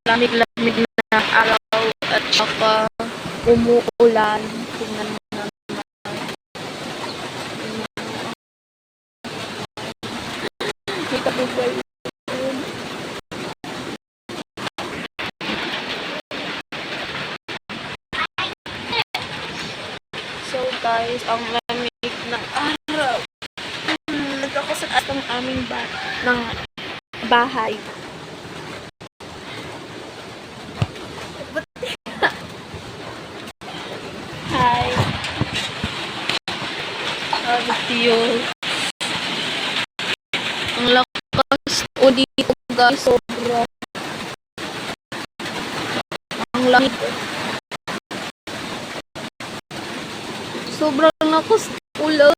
lamig-lamig na araw at saka umuulan. Tingnan mo naman. May kabugay. So guys, ang lamig ng araw. Nagkakasat at ang aming ng bahay. Hi. Tiyo. Ang lakas o dito guys, sobra. Ang lamig. Sobrang lakas ulan.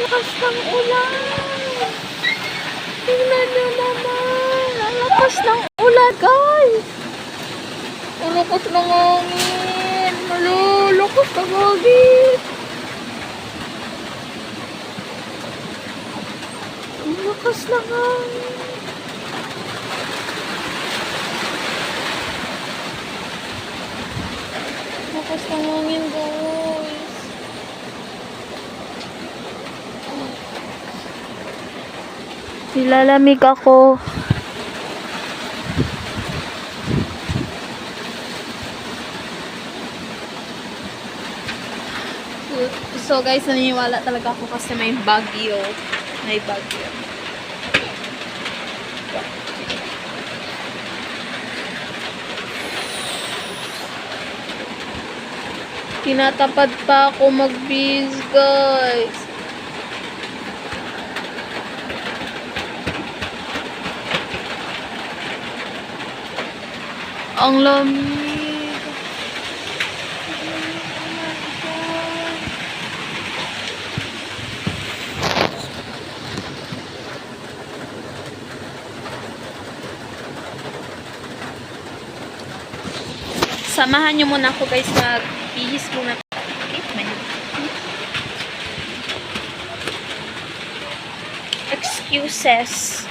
Lakas ng ulan. Tingnan nyo naman. Ang lakas ng ulan, guys. Ang lakas ng hangin. Malulukas ng hangin. Ang lakas ng hangin. Ang lakas ng hangin, guys. Nilalamig ako. So guys, naniniwala talaga ako kasi may bagyo. May bagyo. Tinatapad pa ako mag-biz, guys. Ang lamig. Samahan nyo muna ako guys, magbihis muna. Excuses.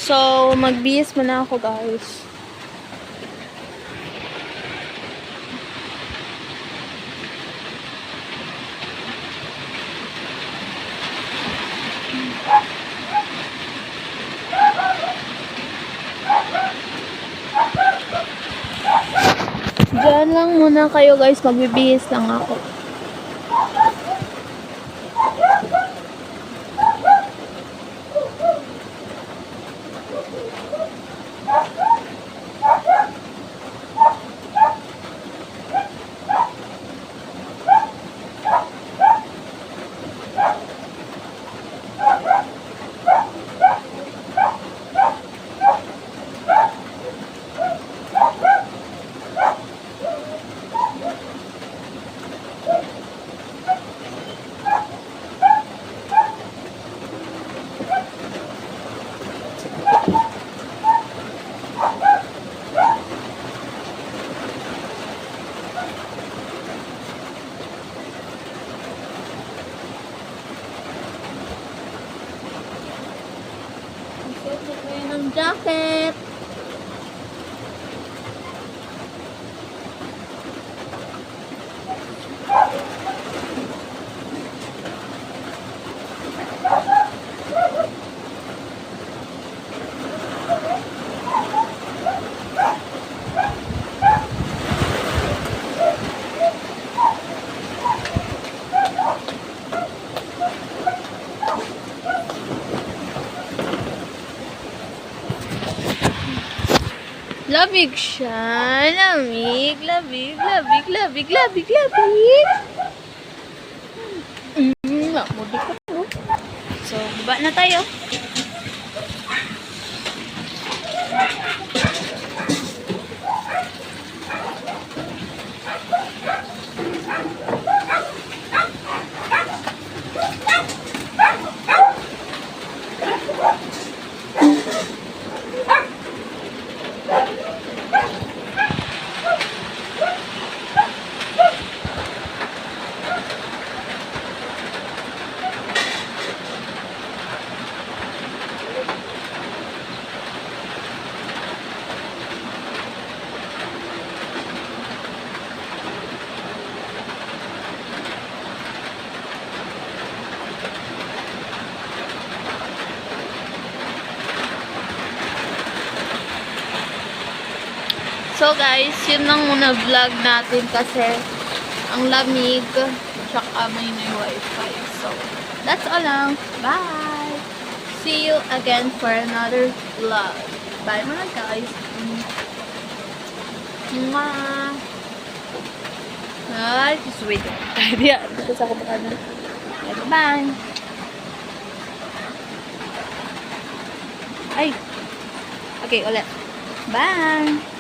So, magbihis muna ako guys. Diyan lang muna kayo guys, magbibihis lang ako. Jacket. Lamig siya. Lamig, lamig, lamig, lamig, lamig, lamig. Mamudik ako. So, baba na tayo. So guys, yun lang muna vlog natin kasi ang lamig tsaka may na wifi. So, that's all lang. Bye! See you again for another vlog. Bye muna guys. Mwah! Ay, just wait. Diyan. Dito sa kumakanan. Bye! Ay! Okay, ulit. Bye!